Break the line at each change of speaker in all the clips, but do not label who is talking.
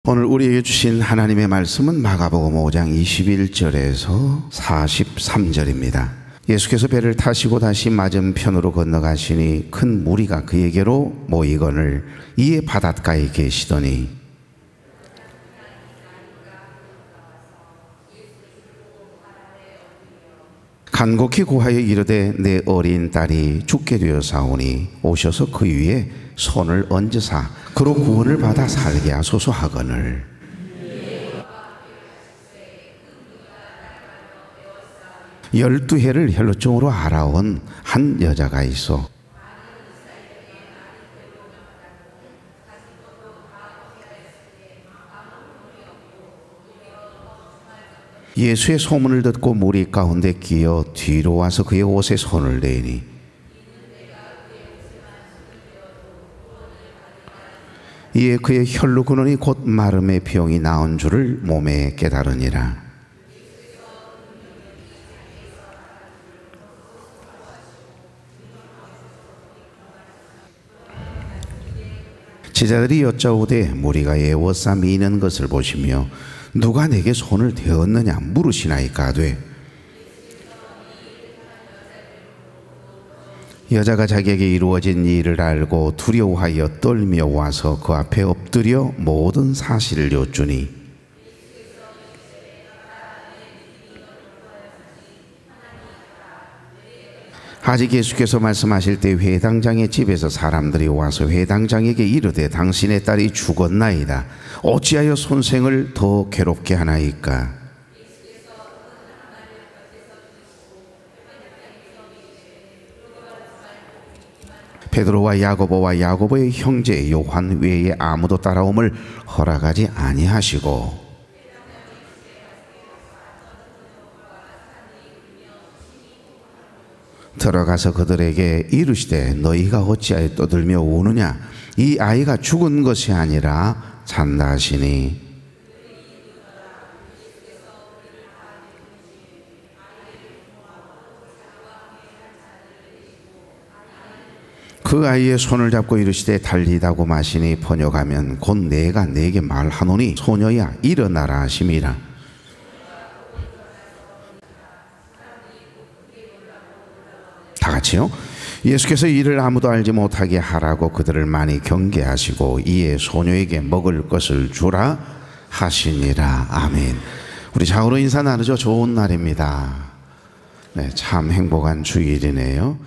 오늘 우리에게 주신 하나님의 말씀은 마가복음 5장 21절에서 43절입니다. 예수께서 배를 타시고 다시 맞은편으로 건너가시니 큰 무리가 그에게로 모이거늘 이에 바닷가에 계시더니 간곡히 구하여 이르되 내 어린 딸이 죽게 되었사오니 오셔서 그 위에 손을 얹으사 그로 구원을 받아 살게 하소서 하거늘 열두 해를 혈루증으로 앓아온 한 여자가 있어 예수의 소문을 듣고 무리 가운데 끼어 뒤로 와서 그의 옷에 손을 대니 이에 그의 혈루 근원이 곧 마름의 병이 나은 줄을 몸에 깨달으니라. 제자들이 여짜오되 무리가 애워싸 미는 것을 보시며 누가 내게 손을 대었느냐 물으시나이까되 여자가 자기에게 이루어진 일을 알고 두려워하여 떨며 와서 그 앞에 엎드려 모든 사실을 여쭈니 아직 예수께서 말씀하실 때 회당장의 집에서 사람들이 와서 회당장에게 이르되 당신의 딸이 죽었나이다. 어찌하여 손생을 더 괴롭게 하나이까? 베드로와 야고보와 야고보의 형제 요한 외에 아무도 따라옴을 허락하지 아니하시고 들어가서 그들에게 이르시되 너희가 어찌하여 떠들며 우느냐 이 아이가 죽은 것이 아니라 산다 하시니 그 아이의 손을 잡고 이르시되 달리다고 마시니 번역하면 곧 내가 네게 말하노니 소녀야 일어나라 하심이라. 다 같이요. 예수께서 이를 아무도 알지 못하게 하라고 그들을 많이 경계하시고 이에 소녀에게 먹을 것을 주라 하시니라. 아멘. 우리 좌우로 인사 나누죠. 좋은 날입니다. 네, 참 행복한 주일이네요.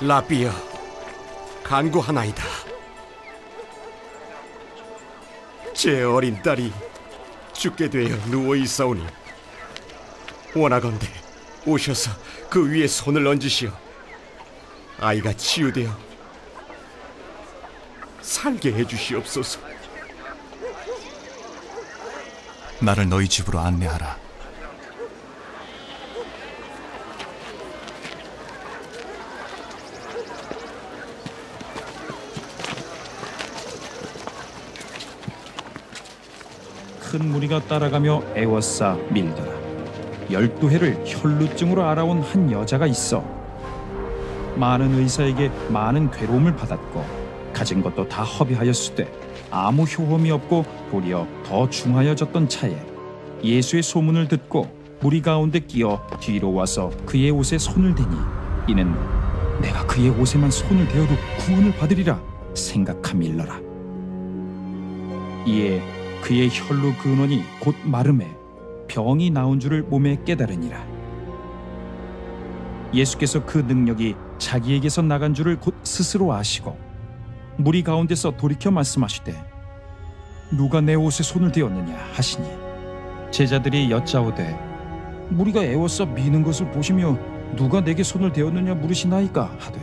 라비여, 간구하나이다. 제 어린 딸이 죽게 되어 누워 있사오니 원하건대 오셔서 그 위에 손을 얹으시어 아이가 치유되어 살게 해주시옵소서.
나를 너희 집으로 안내하라.
큰 무리가 따라가며 애워싸 밀더라. 12해를 혈루증으로 알아온 한 여자가 있어 많은 의사에게 많은 괴로움을 받았고 가진 것도 다 허비하였으되 아무 효험이 없고 도리어 더 중하여졌던 차에 예수의 소문을 듣고 무리 가운데 끼어 뒤로 와서 그의 옷에 손을 대니 이는 내가 그의 옷에만 손을 대어도 구원을 받으리라 생각함일러라. 이에 그의 혈루 근원이 곧 마름에 병이 나온 줄을 몸에 깨달으니라. 예수께서 그 능력이 자기에게서 나간 줄을 곧 스스로 아시고 무리 가운데서 돌이켜 말씀하시되 누가 내 옷에 손을 대었느냐 하시니 제자들이 여짜오되 무리가 애워싸 미는 것을 보시며 누가 내게 손을 대었느냐 물으시나이까 하되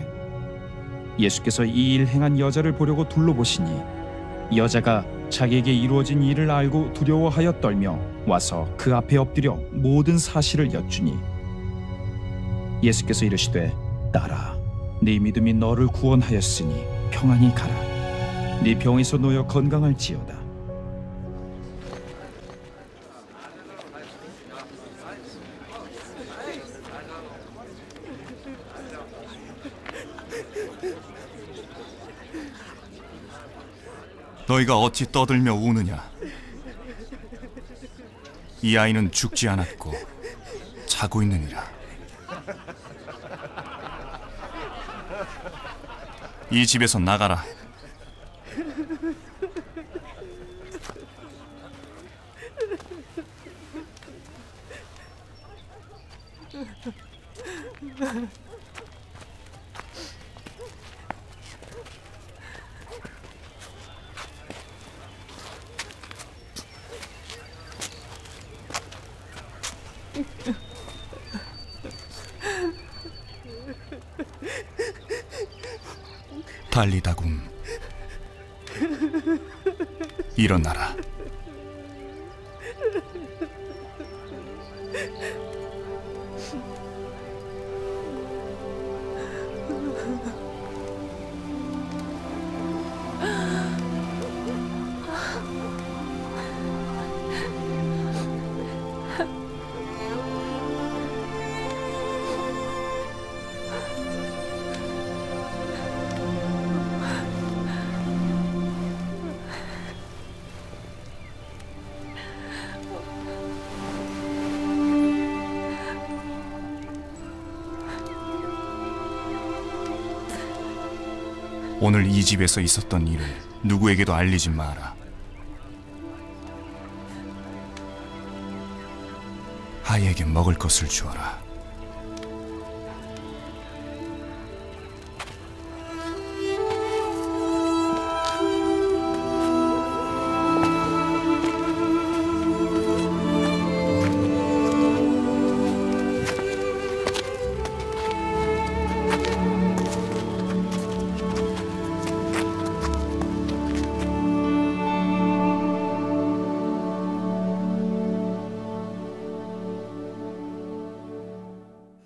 예수께서 이 일 행한 여자를 보려고 둘러보시니 여자가 자기에게 이루어진 일을 알고 두려워하여 떨며 와서 그 앞에 엎드려 모든 사실을 여쭈니 예수께서 이르시되 딸아 네 믿음이 너를 구원하였으니 평안히 가라. 네 병에서 놓여 건강할지어다.
너희가 어찌 떠들며 우느냐? 이 아이는 죽지 않았고 자고 있느니라. 이 집에서 나가라. 달리다굼 일어나라. 오늘 이 집에서 있었던 일을 누구에게도 알리지 마라. 아이에게 먹을 것을 주어라.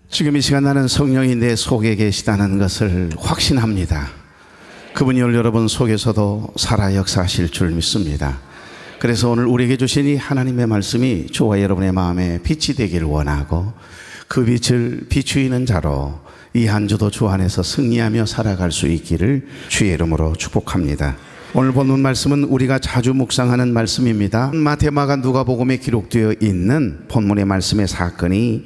지금 이 시간 나는 성령이 내 속에 계시다는 것을 확신합니다. 그분이 여러분 속에서도 살아 역사하실 줄 믿습니다. 그래서 오늘 우리에게 주신 이 하나님의 말씀이 저와 여러분의 마음에 빛이 되길 원하고 그 빛을 비추이는 자로 이 한 주도 주 안에서 승리하며 살아갈 수 있기를 주의 이름으로 축복합니다. 오늘 본문 말씀은 우리가 자주 묵상하는 말씀입니다. 마태, 마가, 누가복음에 기록되어 있는 본문의 말씀의 사건이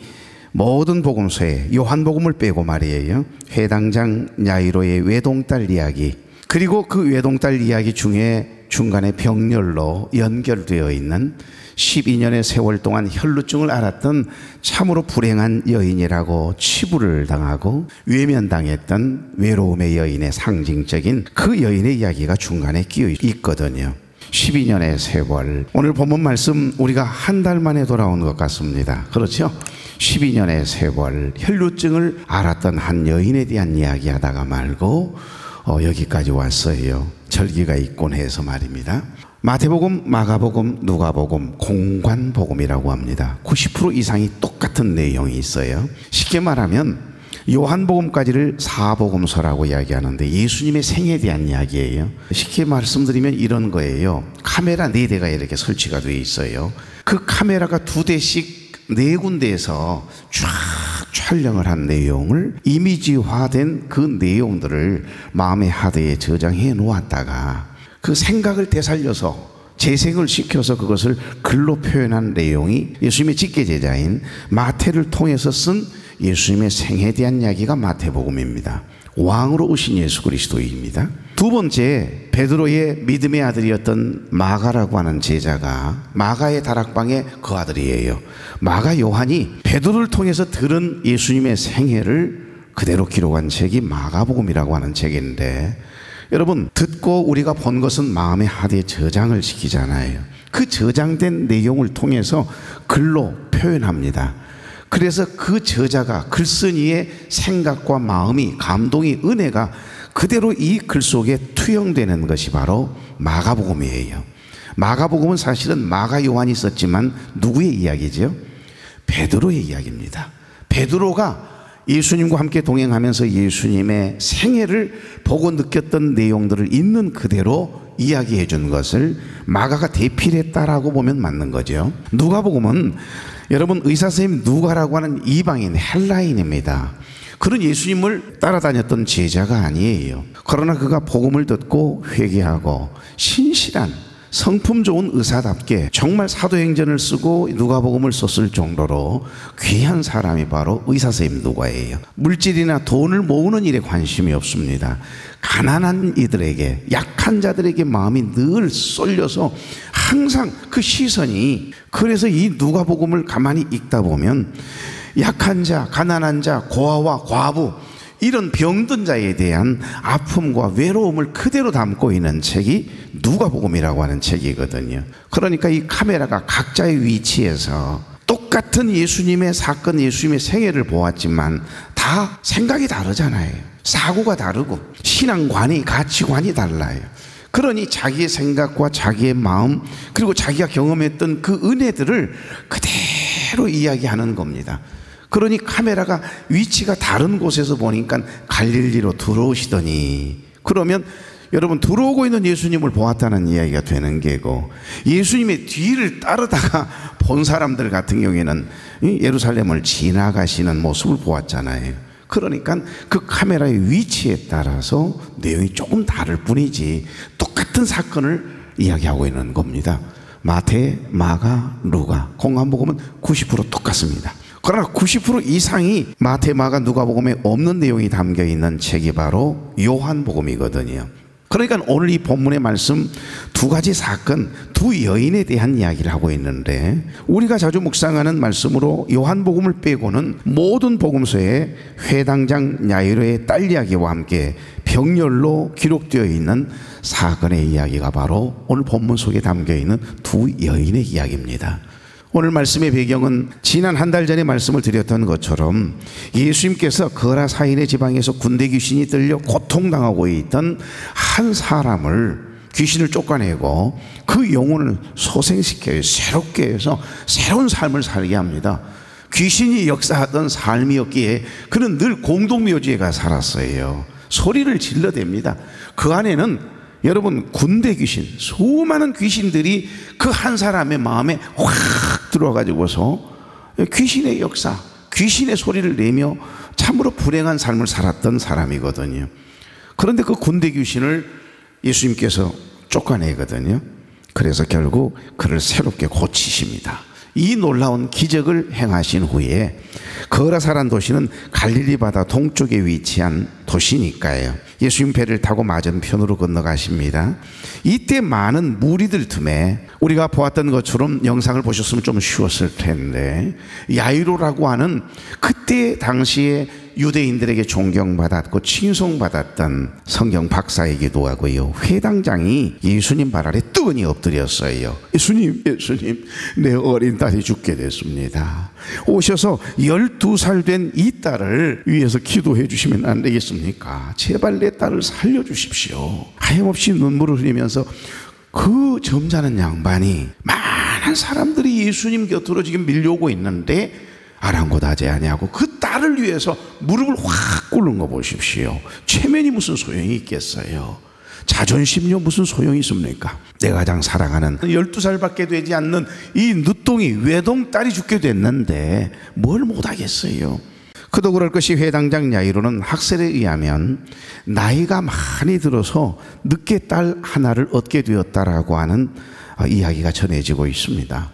모든 복음서에 요한복음을 빼고 말이에요, 회당장 야이로의 외동딸 이야기, 그리고 그 외동딸 이야기 중에 중간에 병렬로 연결되어 있는 12년의 세월 동안 혈루증을 앓았던 참으로 불행한 여인이라고 치부를 당하고 외면당했던 외로움의 여인의 상징적인 그 여인의 이야기가 중간에 끼어 있거든요. 12년의 세월, 오늘 본문 말씀 우리가 한 달 만에 돌아온 것 같습니다. 그렇죠? 12년의 세월, 혈루증을 앓았던 한 여인에 대한 이야기 하다가 말고 여기까지 왔어요. 절기가 있곤 해서 말입니다. 마태복음, 마가복음, 누가복음, 공관복음이라고 합니다. 90% 이상이 똑같은 내용이 있어요. 쉽게 말하면 요한복음까지를 사복음서라고 이야기하는데 예수님의 생애에 대한 이야기예요. 쉽게 말씀드리면 이런 거예요. 카메라 4대가 이렇게 설치가 되어 있어요. 그 카메라가 2대씩 4군데에서 쫙 촬영을 한 내용을 이미지화된 그 내용들을 마음의 하드에 저장해 놓았다가 그 생각을 되살려서 재생을 시켜서 그것을 글로 표현한 내용이 예수님의 직계제자인 마태를 통해서 쓴 예수님의 생애에 대한 이야기가 마태복음입니다. 왕으로 오신 예수 그리스도입니다. 두 번째, 베드로의 믿음의 아들이었던 마가라고 하는 제자가 마가의 다락방의 그 아들이에요. 마가 요한이 베드로를 통해서 들은 예수님의 생애를 그대로 기록한 책이 마가복음이라고 하는 책인데, 여러분, 듣고 우리가 본 것은 마음의 하드에 저장을 시키잖아요. 그 저장된 내용을 통해서 글로 표현합니다. 그래서 그 저자가 글쓴이의 생각과 마음이, 감동이, 은혜가 그대로 이 글 속에 투영되는 것이 바로 마가복음이에요. 마가복음은 사실은 마가 요한이 썼지만 누구의 이야기죠? 베드로의 이야기입니다. 베드로가 예수님과 함께 동행하면서 예수님의 생애를 보고 느꼈던 내용들을 있는 그대로 이야기해 준 것을 마가가 대필했다라고 보면 맞는 거죠. 누가복음은 여러분, 의사선생님 누가라고 하는 이방인 헬라인입니다. 그런 예수님을 따라다녔던 제자가 아니에요. 그러나 그가 복음을 듣고 회개하고 신실한 성품 좋은 의사답게 정말 사도행전을 쓰고 누가복음을 썼을 정도로 귀한 사람이 바로 의사선생님 누가예요. 물질이나 돈을 모으는 일에 관심이 없습니다. 가난한 이들에게, 약한 자들에게 마음이 늘 쏠려서 항상 그 시선이, 그래서 이 누가복음을 가만히 읽다 보면 약한 자, 가난한 자, 고아와 과부, 이런 병든 자에 대한 아픔과 외로움을 그대로 담고 있는 책이 누가복음이라고 하는 책이거든요. 그러니까 이 카메라가 각자의 위치에서 똑같은 예수님의 사건, 예수님의 생애를 보았지만 다 생각이 다르잖아요. 사고가 다르고 신앙관이, 가치관이 달라요. 그러니 자기의 생각과 자기의 마음, 그리고 자기가 경험했던 그 은혜들을 그대로 이야기하는 겁니다. 그러니 카메라가 위치가 다른 곳에서 보니까 갈릴리로 들어오시더니, 그러면 여러분, 들어오고 있는 예수님을 보았다는 이야기가 되는 게고, 예수님의 뒤를 따르다가 본 사람들 같은 경우에는 예루살렘을 지나가시는 모습을 보았잖아요. 그러니까 그 카메라의 위치에 따라서 내용이 조금 다를 뿐이지 똑같은 사건을 이야기하고 있는 겁니다. 마태, 마가, 누가, 공관복음은 90% 똑같습니다. 그러나 90% 이상이 마태, 마가, 누가복음에 없는 내용이 담겨 있는 책이 바로 요한복음이거든요. 그러니까 오늘 이 본문의 말씀, 두 가지 사건, 두 여인에 대한 이야기를 하고 있는데, 우리가 자주 묵상하는 말씀으로 요한복음을 빼고는 모든 복음서에 회당장 야이로의 딸 이야기와 함께 병렬로 기록되어 있는 사건의 이야기가 바로 오늘 본문 속에 담겨 있는 두 여인의 이야기입니다. 오늘 말씀의 배경은 지난 한 달 전에 말씀을 드렸던 것처럼 예수님께서 거라사인의 지방에서 군대 귀신이 들려 고통당하고 있던 한 사람을, 귀신을 쫓아내고 그 영혼을 소생시켜요. 새롭게 해서 새로운 삶을 살게 합니다. 귀신이 역사하던 삶이었기에 그는 늘 공동묘지에 가 살았어요. 소리를 질러댑니다. 그 안에는 여러분, 군대 귀신, 수많은 귀신들이 그 한 사람의 마음에 확 들어가지고서 귀신의 역사, 귀신의 소리를 내며 참으로 불행한 삶을 살았던 사람이거든요. 그런데 그 군대 귀신을 예수님께서 쫓아내거든요. 그래서 결국 그를 새롭게 고치십니다. 이 놀라운 기적을 행하신 후에 거라사란 도시는 갈릴리 바다 동쪽에 위치한 도시니까요. 예수님 배를 타고 맞은편으로 건너가십니다. 이때 많은 무리들 틈에 우리가 보았던 것처럼 영상을 보셨으면 좀 쉬웠을 텐데, 야이로라고 하는 그때 당시에 유대인들에게 존경받았고 칭송받았던 성경 박사이기도 하고요, 회당장이 예수님 발 아래 뜨거니 엎드렸어요. 예수님, 내 어린 딸이 죽게 됐습니다. 오셔서 12살 된 이 딸을 위해서 기도해 주시면 안 되겠습니까? 제발 내 딸을 살려주십시오. 하염없이 눈물을 흘리면서 그 점잖은 양반이 많은 사람들이 예수님 곁으로 지금 밀려오고 있는데 아랑곳하지 아니하고 그 딸을 위해서 무릎을 확 꿇는 거 보십시오. 체면이 무슨 소용이 있겠어요? 자존심요 무슨 소용이 있습니까? 내가 가장 사랑하는 12살밖에 되지 않는 이 늦둥이 외동딸이 죽게 됐는데 뭘 못하겠어요? 그도 그럴 것이 회당장 야이로는 학설에 의하면 나이가 많이 들어서 늦게 딸 하나를 얻게 되었다라고 하는 이야기가 전해지고 있습니다.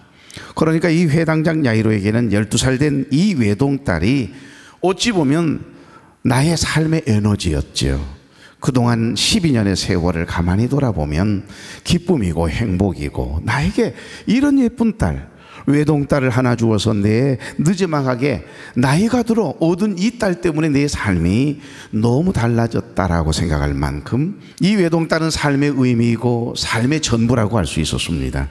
그러니까 이 회당장 야이로에게는 12살 된 이 외동딸이 어찌 보면 나의 삶의 에너지였죠. 그동안 12년의 세월을 가만히 돌아보면 기쁨이고 행복이고, 나에게 이런 예쁜 딸, 외동딸을 하나 주어서 내 늦지막하게 나이가 들어 얻은 이 딸 때문에 내 삶이 너무 달라졌다라고 생각할 만큼 이 외동딸은 삶의 의미이고 삶의 전부라고 할 수 있었습니다.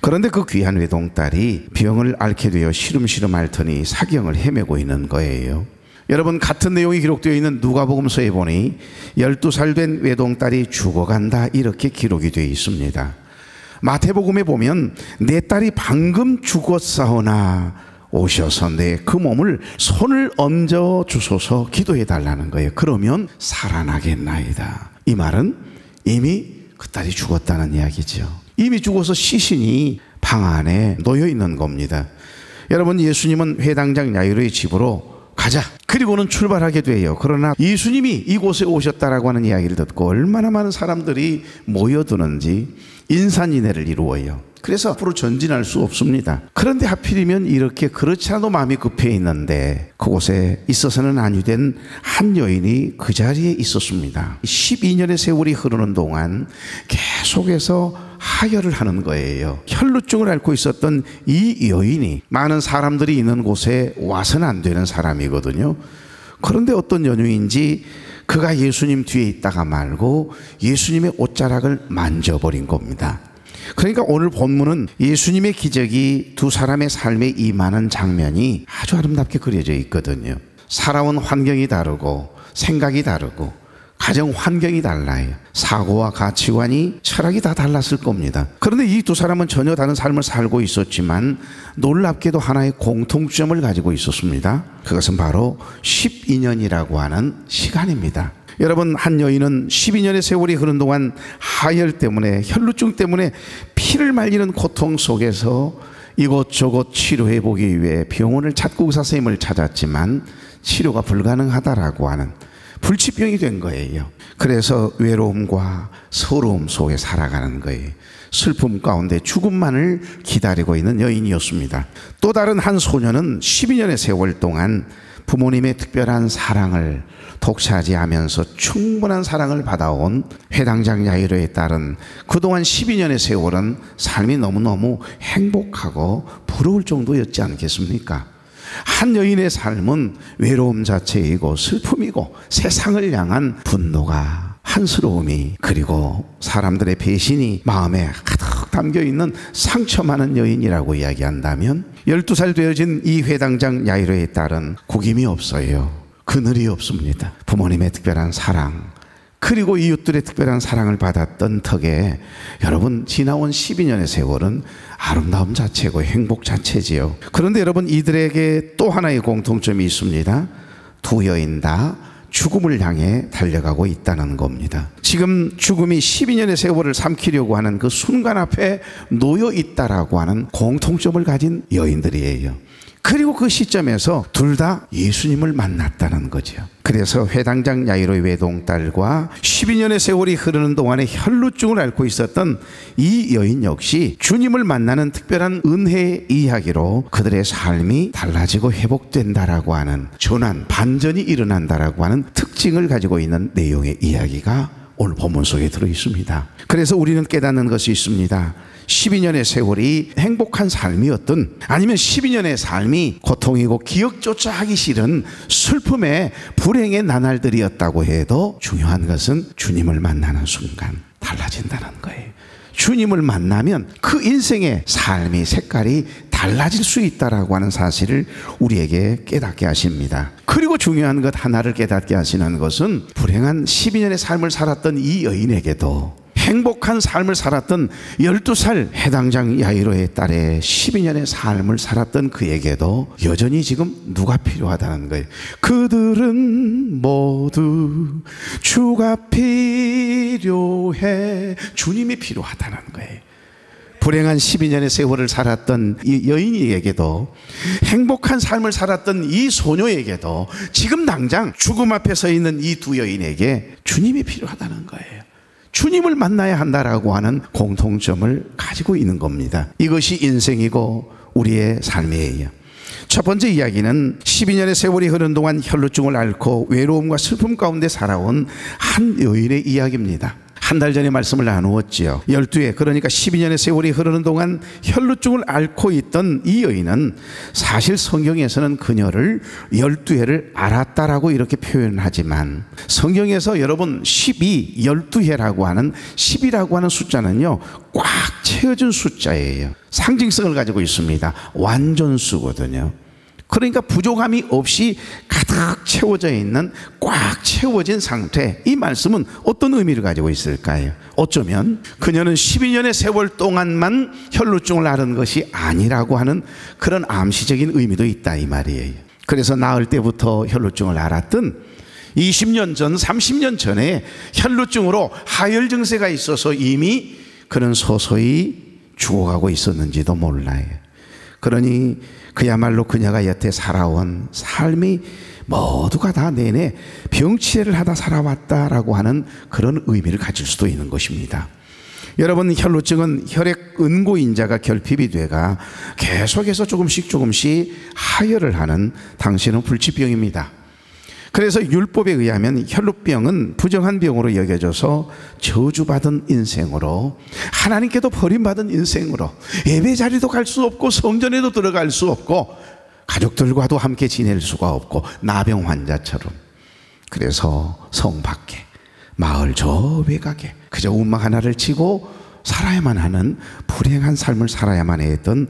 그런데 그 귀한 외동딸이 병을 앓게 되어 시름시름 앓더니 사경을 헤매고 있는 거예요. 여러분, 같은 내용이 기록되어 있는 누가복음서에 보니 12살 된 외동딸이 죽어간다 이렇게 기록이 되어 있습니다. 마태복음에 보면 내 딸이 방금 죽었사오나 오셔서 내 그 몸을 손을 얹어 주소서 기도해 달라는 거예요. 그러면 살아나겠나이다. 이 말은 이미 그 딸이 죽었다는 이야기죠. 이미 죽어서 시신이 방 안에 놓여 있는 겁니다. 여러분, 예수님은 회당장 야이로의 집으로 가자, 그리고는 출발하게 돼요. 그러나 예수님이 이곳에 오셨다라고 하는 이야기를 듣고 얼마나 많은 사람들이 모여드는지 인산인해를 이루어요. 그래서 앞으로 전진할 수 없습니다. 그런데 하필이면 이렇게 그렇지 않아도 마음이 급해 있는데 그곳에 있어서는 아니 된 한 여인이 그 자리에 있었습니다. 12년의 세월이 흐르는 동안 계속해서 하혈을 하는 거예요. 혈루증을 앓고 있었던 이 여인이 많은 사람들이 있는 곳에 와서는 안 되는 사람이거든요. 그런데 어떤 연유인지 그가 예수님 뒤에 있다가 말고 예수님의 옷자락을 만져버린 겁니다. 그러니까 오늘 본문은 예수님의 기적이 두 사람의 삶에 임하는 장면이 아주 아름답게 그려져 있거든요. 살아온 환경이 다르고 생각이 다르고 가정 환경이 달라요. 사고와 가치관이, 철학이 다 달랐을 겁니다. 그런데 이 두 사람은 전혀 다른 삶을 살고 있었지만 놀랍게도 하나의 공통점을 가지고 있었습니다. 그것은 바로 12년이라고 하는 시간입니다. 여러분, 한 여인은 12년의 세월이 흐른 동안 하혈 때문에, 혈루증 때문에 피를 말리는 고통 속에서 이곳저곳 치료해 보기 위해 병원을 찾고 의사 선생님을 찾았지만 치료가 불가능하다라고 하는 불치병이 된 거예요. 그래서 외로움과 서러움 속에 살아가는 거예요. 슬픔 가운데 죽음만을 기다리고 있는 여인이었습니다. 또 다른 한 소녀는 12년의 세월 동안 부모님의 특별한 사랑을 독차지하면서 충분한 사랑을 받아온 회당장 야이로에 따른 그동안 12년의 세월은 삶이 너무너무 행복하고 부러울 정도였지 않겠습니까? 한 여인의 삶은 외로움 자체이고 슬픔이고 세상을 향한 분노가, 한스러움이, 그리고 사람들의 배신이 마음에 가득 담겨있는 상처 많은 여인이라고 이야기한다면 12살 되어진 이 회당장 야이로에 따른 구김이 없어요. 그늘이 없습니다. 부모님의 특별한 사랑, 그리고 이웃들의 특별한 사랑을 받았던 덕에 여러분, 지나온 12년의 세월은 아름다움 자체고 행복 자체지요. 그런데 여러분, 이들에게 또 하나의 공통점이 있습니다. 두 여인 다 죽음을 향해 달려가고 있다는 겁니다. 지금 죽음이 12년의 세월을 삼키려고 하는 그 순간 앞에 놓여 있다라고 하는 공통점을 가진 여인들이에요. 그리고 그 시점에서 둘 다 예수님을 만났다는 거죠. 그래서 회당장 야이로의 외동딸과 12년의 세월이 흐르는 동안에 혈루증을 앓고 있었던 이 여인 역시 주님을 만나는 특별한 은혜의 이야기로 그들의 삶이 달라지고 회복된다라고 하는 전환, 반전이 일어난다라고 하는 특징을 가지고 있는 내용의 이야기가 오늘 본문 속에 들어 있습니다. 그래서 우리는 깨닫는 것이 있습니다. 12년의 세월이 행복한 삶이었든 아니면 12년의 삶이 고통이고 기억조차 하기 싫은 슬픔의 불행의 나날들이었다고 해도 중요한 것은 주님을 만나는 순간 달라진다는 거예요. 주님을 만나면 그 인생의 삶의 색깔이 달라질 수 있다라고 하는 사실을 우리에게 깨닫게 하십니다. 그리고 중요한 것 하나를 깨닫게 하시는 것은 불행한 12년의 삶을 살았던 이 여인에게도 행복한 삶을 살았던 12살 해당장 야이로의 딸의 12년의 삶을 살았던 그에게도 여전히 지금 누가 필요하다는 거예요. 그들은 모두 주가 필요해. 주님이 필요하다는 거예요. 불행한 12년의 세월을 살았던 이 여인에게도 행복한 삶을 살았던 이 소녀에게도 지금 당장 죽음 앞에 서 있는 이 두 여인에게 주님이 필요하다는 거예요. 주님을 만나야 한다라고 하는 공통점을 가지고 있는 겁니다. 이것이 인생이고 우리의 삶이에요. 첫 번째 이야기는 12년의 세월이 흐른 동안 혈루증을 앓고 외로움과 슬픔 가운데 살아온 한 여인의 이야기입니다. 한 달 전에 말씀을 나누었지요. 12회, 그러니까 12년의 세월이 흐르는 동안 혈루증을 앓고 있던 이 여인은 사실 성경에서는 그녀를 12회를 앓았다라고 이렇게 표현하지만 성경에서 여러분 12, 12회라고 하는 10이라고 하는 숫자는요 꽉 채워진 숫자예요. 상징성을 가지고 있습니다. 완전수거든요. 그러니까 부족함이 없이 가득 채워져 있는 꽉 채워진 상태. 이 말씀은 어떤 의미를 가지고 있을까요? 어쩌면 그녀는 12년의 세월 동안만 혈루증을 앓은 것이 아니라고 하는 그런 암시적인 의미도 있다 이 말이에요. 그래서 낳을 때부터 혈루증을 앓았던 20년 전, 30년 전에 혈루증으로 하열 증세가 있어서 이미 그는 서서히 죽어가고 있었는지도 몰라요. 그러니 그야말로 그녀가 여태 살아온 삶이 모두가 다 내내 병치레를 하다 살아왔다라고 하는 그런 의미를 가질 수도 있는 것입니다. 여러분, 혈루증은 혈액 은고인자가 결핍이 돼가 계속해서 조금씩 하혈을 하는 당시에는 불치병입니다. 그래서 율법에 의하면 혈루병은 부정한 병으로 여겨져서 저주받은 인생으로, 하나님께도 버림받은 인생으로, 예배 자리도 갈 수 없고 성전에도 들어갈 수 없고 가족들과도 함께 지낼 수가 없고 나병 환자처럼, 그래서 성 밖에 마을 저 외곽에 그저 움막 하나를 치고 살아야만 하는 불행한 삶을 살아야만 했던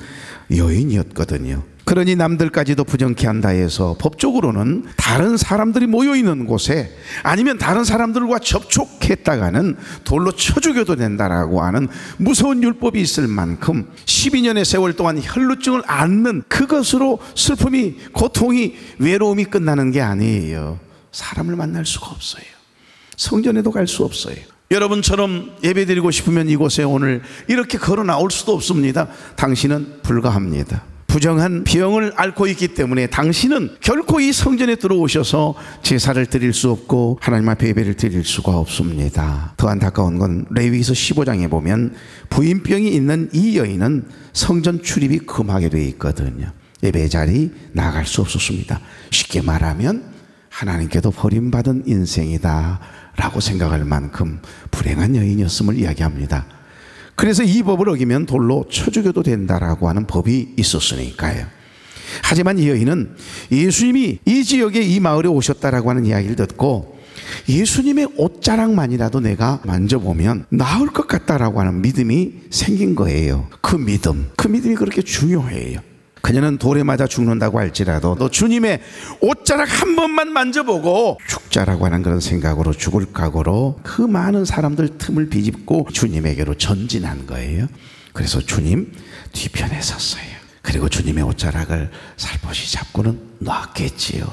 여인이었거든요. 그러니 남들까지도 부정케 한다 해서 법적으로는 다른 사람들이 모여있는 곳에 아니면 다른 사람들과 접촉했다가는 돌로 쳐 죽여도 된다라고 하는 무서운 율법이 있을 만큼 12년의 세월 동안 혈루증을 앓는 그것으로 슬픔이, 고통이, 외로움이 끝나는 게 아니에요. 사람을 만날 수가 없어요. 성전에도 갈 수 없어요. 여러분처럼 예배드리고 싶으면 이곳에 오늘 이렇게 걸어 나올 수도 없습니다. 당신은 불가합니다. 부정한 병을 앓고 있기 때문에 당신은 결코 이 성전에 들어오셔서 제사를 드릴 수 없고 하나님 앞에 예배를 드릴 수가 없습니다. 더 안타까운 건 레위기서 15장에 보면 부인병이 있는 이 여인은 성전 출입이 금하게 되어 있거든요. 예배 자리 나갈 수 없었습니다. 쉽게 말하면 하나님께도 버림받은 인생이다 라고 생각할 만큼 불행한 여인이었음을 이야기합니다. 그래서 이 법을 어기면 돌로 쳐 죽여도 된다라고 하는 법이 있었으니까요. 하지만 이 여인은 예수님이 이 지역에, 이 마을에 오셨다라고 하는 이야기를 듣고 예수님의 옷자락만이라도 내가 만져보면 나을 것 같다라고 하는 믿음이 생긴 거예요. 그 믿음이 그렇게 중요해요. 그녀는 돌에 맞아 죽는다고 할지라도 너 주님의 옷자락 한 번만 만져보고 죽자라고 하는 그런 생각으로 죽을 각오로 그 많은 사람들 틈을 비집고 주님에게로 전진한 거예요. 그래서 주님 뒤편에 섰어요. 그리고 주님의 옷자락을 살포시 잡고는 놨겠지요.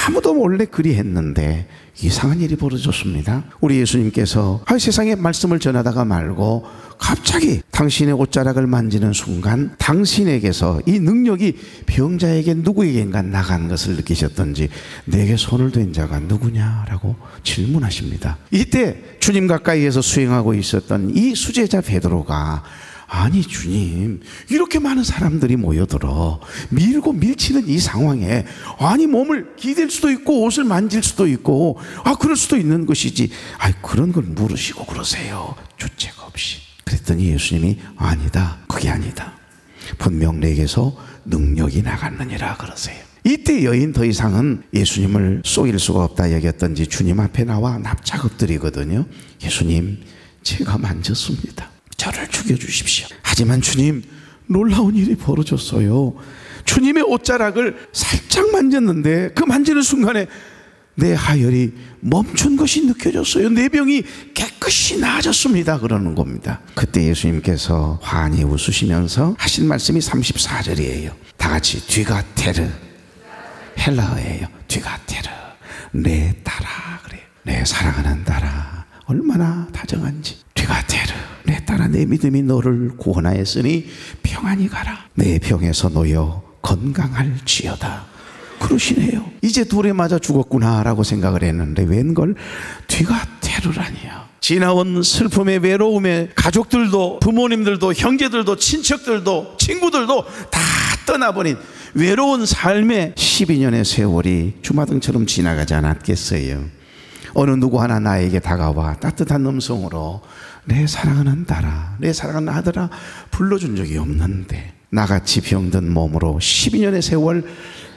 아무도 몰래 그리했는데 이상한 일이 벌어졌습니다. 우리 예수님께서 세상에 말씀을 전하다가 말고 갑자기 당신의 옷자락을 만지는 순간 당신에게서 이 능력이 병자에게 누구에게인가 나간 것을 느끼셨던지 내게 손을 댄 자가 누구냐라고 질문하십니다. 이때 주님 가까이에서 수행하고 있었던 이 수제자 베드로가 아니 주님, 이렇게 많은 사람들이 모여들어 밀고 밀치는 이 상황에 아니 몸을 기댈 수도 있고 옷을 만질 수도 있고 그럴 수도 있는 것이지 그런 걸 물으시고 그러세요, 주책 없이. 그랬더니 예수님이 아니다, 그게 아니다, 분명 내게서 능력이 나갔느니라 그러세요. 이때 여인 더 이상은 예수님을 속일 수가 없다 여겼던지 주님 앞에 나와 납작 엎드리거든요. 예수님, 제가 만졌습니다. 저를 죽여주십시오. 하지만 주님, 놀라운 일이 벌어졌어요. 주님의 옷자락을 살짝 만졌는데 그 만지는 순간에 내 하혈이 멈춘 것이 느껴졌어요. 내 병이 깨끗이 나아졌습니다. 그러는 겁니다. 그때 예수님께서 환히 웃으시면서 하신 말씀이 34절이에요. 다 같이 뒤가테르, 헬라어예요. 뒤가테르, 내 딸아 그래요. 내 사랑하는 딸아, 얼마나 다정한지. 뒤가테르, 내 딸아, 내 믿음이 너를 구원하였으니 평안히 가라. 내 병에서 놓여 건강할지어다. 그러시네요. 이제 둘에 맞아 죽었구나 라고 생각을 했는데 웬걸 뒤가테르라니요. 지나온 슬픔에 외로움에 가족들도 부모님들도 형제들도 친척들도 친구들도 다 떠나버린 외로운 삶의 12년의 세월이 주마등처럼 지나가지 않았겠어요. 어느 누구 하나 나에게 다가와 따뜻한 음성으로 내 사랑하는 딸아, 내 사랑하는 아들아 불러준 적이 없는데 나같이 병든 몸으로 12년의 세월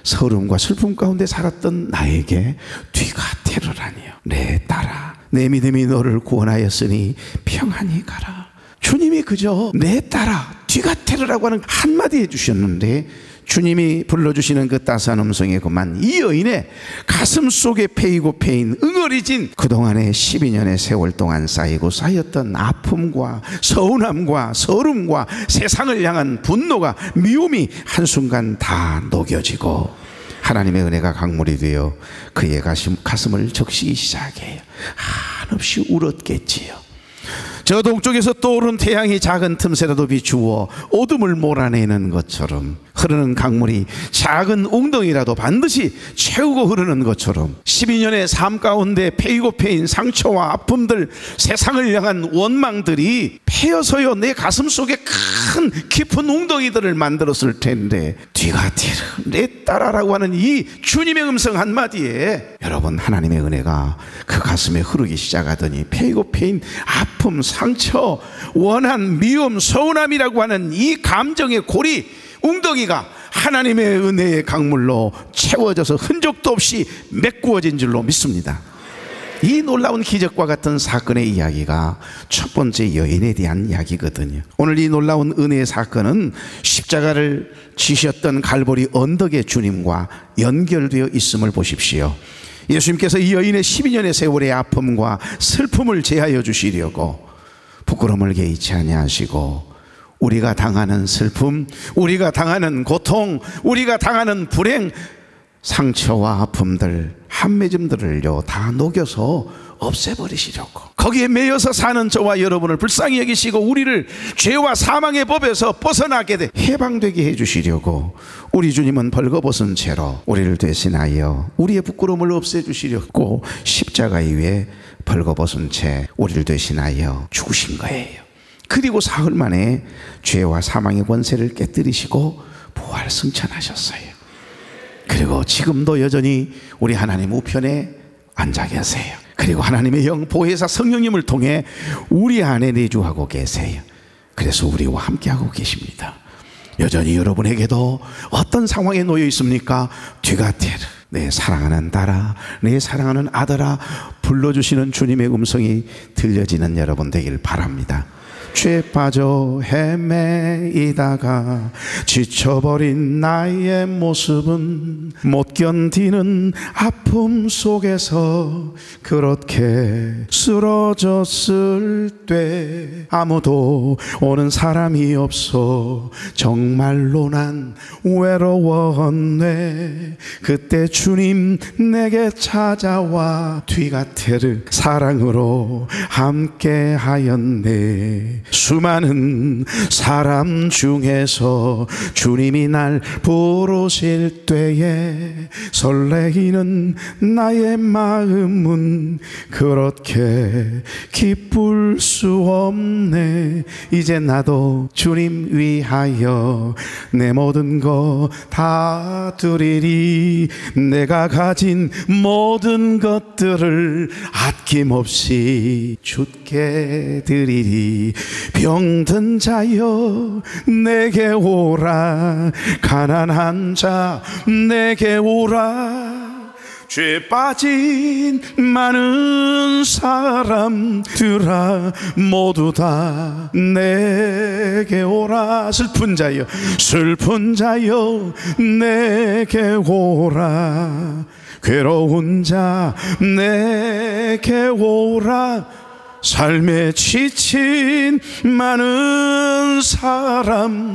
서름과 슬픔 가운데 살았던 나에게 뒤가테르라니요. 내 딸아, 내 믿음이 너를 구원하였으니 평안히 가라. 주님이 그저 내 딸아, 뒤가테르라고 하는 한마디 해주셨는데 주님이 불러주시는 그 따스한 음성에 그만 이 여인의 가슴 속에 패이고 패인 응어리진 그동안의 12년의 세월 동안 쌓이고 쌓였던 아픔과 서운함과 서름과 세상을 향한 분노가 미움이 한순간 다 녹여지고 하나님의 은혜가 강물이 되어 그의 가슴을 적시기 시작해요. 한없이 울었겠지요. 저 동쪽에서 떠오른 태양이 작은 틈새라도 비추어 어둠을 몰아내는 것처럼 흐르는 강물이 작은 웅덩이라도 반드시 채우고 흐르는 것처럼 12년의 삶 가운데 패이고 패인 상처와 아픔들, 세상을 향한 원망들이 패여서요 내 가슴 속에 큰 깊은 웅덩이들을 만들었을 텐데 뒤가테르, 내 딸아라고 하는 이 주님의 음성 한마디에 여러분 하나님의 은혜가 그 가슴에 흐르기 시작하더니 패이고 패인 아픔, 상처, 원한, 미움, 서운함이라고 하는 이 감정의 고리 웅덩이가 하나님의 은혜의 강물로 채워져서 흔적도 없이 메꾸어진 줄로 믿습니다. 이 놀라운 기적과 같은 사건의 이야기가 첫 번째 여인에 대한 이야기거든요. 오늘 이 놀라운 은혜의 사건은 십자가를 지셨던 갈보리 언덕의 주님과 연결되어 있음을 보십시오. 예수님께서 이 여인의 12년의 세월의 아픔과 슬픔을 제하여 주시려고 부끄러움을 개의치 아니하시고 우리가 당하는 슬픔, 우리가 당하는 고통, 우리가 당하는 불행, 상처와 아픔들, 한맺음들을요 다 녹여서 없애버리시려고 거기에 매여서 사는 저와 여러분을 불쌍히 여기시고 우리를 죄와 사망의 법에서 벗어나게 돼 해방되게 해주시려고 우리 주님은 벌거벗은 채로 우리를 대신하여 우리의 부끄러움을 없애주시려고 십자가 위에 벌거벗은 채 우리를 대신하여 죽으신 거예요. 그리고 사흘 만에 죄와 사망의 권세를 깨뜨리시고 부활 승천하셨어요. 그리고 지금도 여전히 우리 하나님 우편에 앉아 계세요. 그리고 하나님의 영 보혜사 성령님을 통해 우리 안에 내주하고 계세요. 그래서 우리와 함께하고 계십니다. 여전히 여러분에게도 어떤 상황에 놓여 있습니까? 뒤가테르, 내 사랑하는 딸아, 내 사랑하는 아들아 불러주시는 주님의 음성이 들려지는 여러분 되길 바랍니다. 죄 빠져 헤매이다가 지쳐버린 나의 모습은 못 견디는 아픔 속에서 그렇게 쓰러졌을 때 아무도 오는 사람이 없어 정말로 난 외로웠네. 그때 주님 내게 찾아와 뒤가테르 사랑으로 함께 하였네. 수많은 사람 중에서 주님이 날 부르실 때에 설레이는 나의 마음은 그렇게 기쁠 수 없네. 이제 나도 주님 위하여 내 모든 거 다 드리리. 내가 가진 모든 것들을 아낌없이 주께 드리리. 병든 자여 내게 오라. 가난한 자 내게 오라. 죄 빠진 많은 사람들아 모두 다 내게 오라. 슬픈 자여 내게 오라. 괴로운 자 내게 오라. 삶에 지친 많은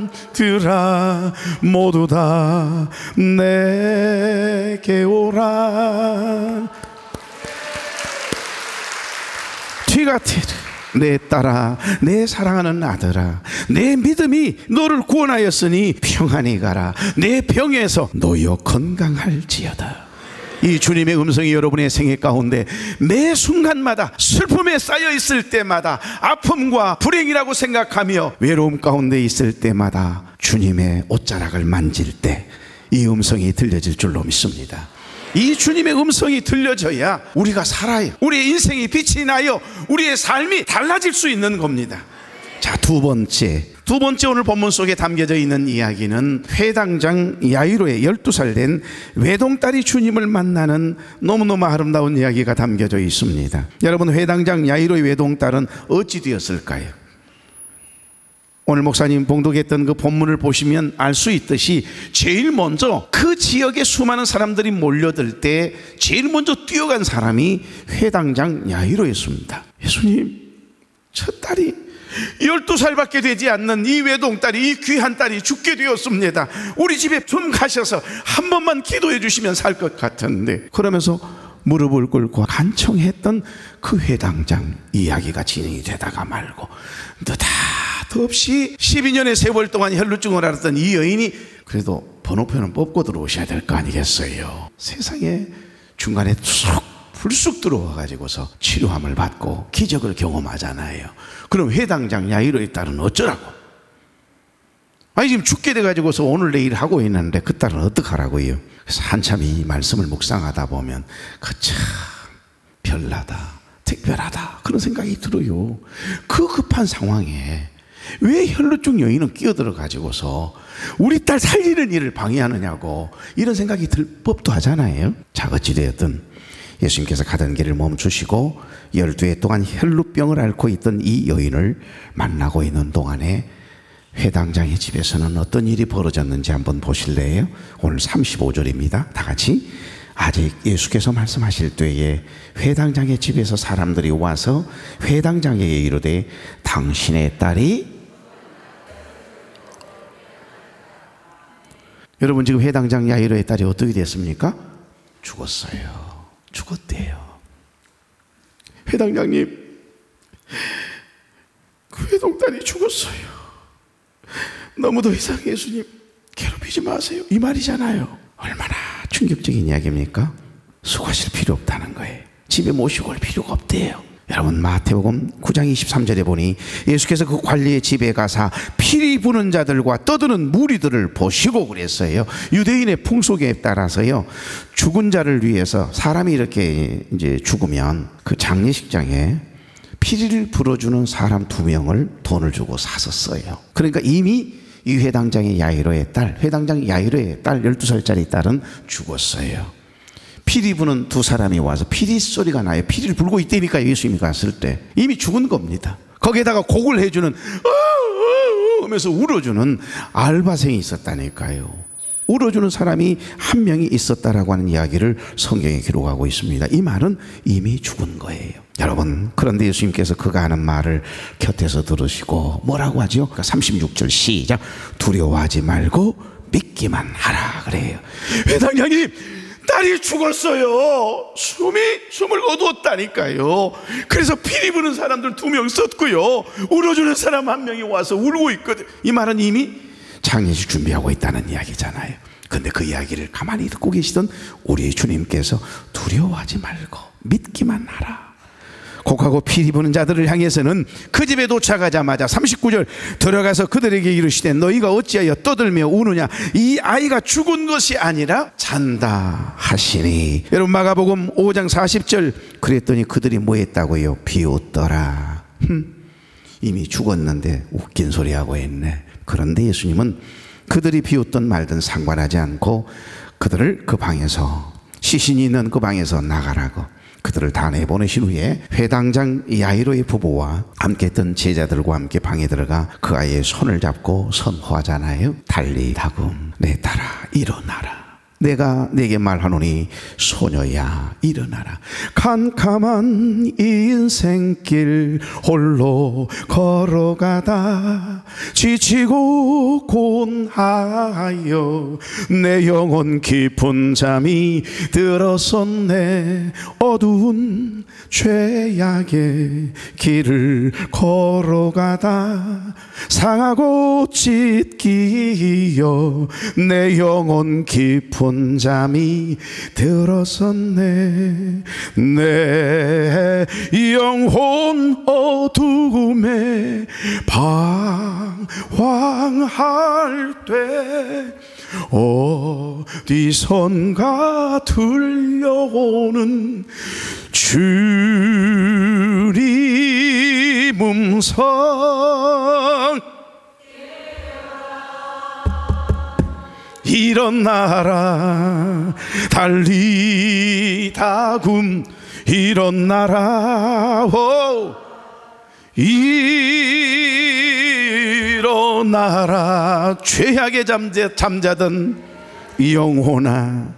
사람들아 모두 다 내게 오라. 뒤같이 내 딸아, 내 사랑하는 아들아, 내 믿음이 너를 구원하였으니 평안히 가라. 내 병에서 놓여 건강할지어다. 이 주님의 음성이 여러분의 생애 가운데 매 순간마다 슬픔에 쌓여 있을 때마다 아픔과 불행이라고 생각하며 외로움 가운데 있을 때마다 주님의 옷자락을 만질 때 이 음성이 들려질 줄로 믿습니다. 이 주님의 음성이 들려져야 우리가 살아요. 우리의 인생이 빛이 나요. 우리의 삶이 달라질 수 있는 겁니다. 자, 두 번째 오늘 본문 속에 담겨져 있는 이야기는 회당장 야이로의 12살 된 외동딸이 주님을 만나는 너무너무 아름다운 이야기가 담겨져 있습니다. 여러분, 회당장 야이로의 외동딸은 어찌 되었을까요? 오늘 목사님 봉독했던 그 본문을 보시면 알 수 있듯이 제일 먼저 그 지역에 수많은 사람들이 몰려들 때 제일 먼저 뛰어간 사람이 회당장 야이로였습니다. 예수님, 저 딸이 12살밖에 되지 않는 이 외동딸이, 이 귀한 딸이 죽게 되었습니다. 우리 집에 좀 가셔서 한 번만 기도해 주시면 살 것 같은데. 그러면서 무릎을 꿇고 간청했던 그 회당장 이야기가 진행이 되다가 말고 느닷없이 12년의 세월 동안 혈루증을 앓았던 이 여인이 그래도 번호표는 뽑고 들어오셔야 될 거 아니겠어요? 세상에 중간에 불쑥 들어와가지고서 치료함을 받고 기적을 경험하잖아요. 그럼 회당장 야이로의 딸은 어쩌라고? 아니, 지금 죽게 돼가지고서 오늘 내일 하고 있는데 그 딸은 어떡하라고요? 그래서 한참 이 말씀을 묵상하다 보면 참 별나다, 특별하다, 그런 생각이 들어요. 그 급한 상황에 왜 혈루증 여인은 끼어들어가지고서 우리 딸 살리는 일을 방해하느냐고 이런 생각이 들 법도 하잖아요. 자, 어찌되었든 예수님께서 가던 길을 멈추시고 12해 동안 혈루병을 앓고 있던 이 여인을 만나고 있는 동안에 회당장의 집에서는 어떤 일이 벌어졌는지 한번 보실래요? 오늘 35절입니다. 다 같이. 아직 예수께서 말씀하실 때에 회당장의 집에서 사람들이 와서 회당장에게 이르되 당신의 딸이, 여러분, 지금 회당장 야이로의 딸이 어떻게 됐습니까? 죽었어요. 죽었대요. 회당장님, 그 외동딸이 죽었어요. 너무 더 이상 예수님 괴롭히지 마세요, 이 말이잖아요. 얼마나 충격적인 이야기입니까? 수고하실 필요 없다는 거예요. 집에 모시고 올 필요가 없대요. 여러분, 마태복음 9장 23절에 보니 예수께서 그 관리의 집에 가사 피리 부는 자들과 떠드는 무리들을 보시고 그랬어요. 유대인의 풍속에 따라서요, 죽은 자를 위해서 사람이 이렇게 이제 죽으면 그 장례식장에 피리를 불어주는 사람 2명을 돈을 주고 샀었어요. 그러니까 이미 이 회당장의 야이로의 딸, 회당장 야이로의 딸 12살짜리 딸은 죽었어요. 피리 부는 2 사람이 와서 피리 소리가 나요. 피리를 불고 있다니까 예수님이 갔을 때 이미 죽은 겁니다. 거기에다가 곡을 해주는 하면서 울어주는 알바생이 있었다니까요. 울어주는 사람이 한 명이 있었다라고 하는 이야기를 성경에 기록하고 있습니다. 이 말은 이미 죽은 거예요. 여러분, 그런데 예수님께서 그가 하는 말을 곁에서 들으시고 뭐라고 하죠? 36절 시작. 두려워하지 말고 믿기만 하라 그래요. 회당장님, 딸이 죽었어요. 숨을 거두었다니까요. 그래서 피리 부는 사람들 2명 썼고요, 울어주는 사람 1명이 와서 울고 있거든. 이 말은 이미 장례식 준비하고 있다는 이야기잖아요. 근데 그 이야기를 가만히 듣고 계시던 우리 주님께서 두려워하지 말고 믿기만 하라. 곡하고 피리 부는 자들을 향해서는 그 집에 도착하자마자 39절 들어가서 그들에게 이르시되 너희가 어찌하여 떠들며 우느냐, 이 아이가 죽은 것이 아니라 잔다 하시니. 여러분, 마가복음 5장 40절 그랬더니 그들이 뭐 했다고요? 비웃더라. 이미 죽었는데 웃긴 소리하고 있네. 그런데 예수님은 그들이 비웃든 말든 상관하지 않고 그들을 그 방에서, 시신이 있는 그 방에서 나가라고 그들을 다 내보내신 후에 회당장 야이로의 부부와 함께 했던 제자들과 함께 방에 들어가 그 아이의 손을 잡고 선포하잖아요. 달리다금 내 딸아 일어나라. 내가 내게 말하노니 소녀야 일어나라. 캄캄한 인생길 홀로 걸어가다 지치고 곤하여 내 영혼 깊은 잠이 들었었네. 어두운 죄악의 길을 걸어가다 상하고 찢기어 내 영혼 깊은 잠이 들었었네. 내 영혼 어둠에 방황할 때 어디선가 들려오는 주님 음성. 일어나라 달리다금 일어나라. 일어나라. 죄악에 잠자던 영혼아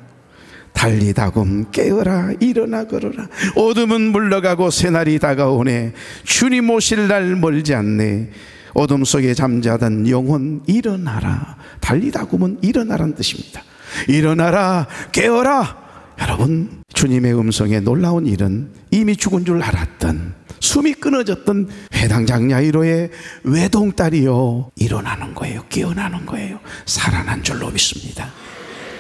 달리다금 깨어라. 일어나 걸어라. 어둠은 물러가고 새날이 다가오네. 주님 오실 날 멀지 않네. 어둠 속에 잠자던 영혼 일어나라. 달리다금은 일어나라는 뜻입니다. 일어나라 깨어라. 여러분, 주님의 음성에 놀라운 일은 이미 죽은 줄 알았던, 숨이 끊어졌던 회당장 야이로의 외동딸이요 일어나는 거예요. 깨어나는 거예요. 살아난 줄로 믿습니다.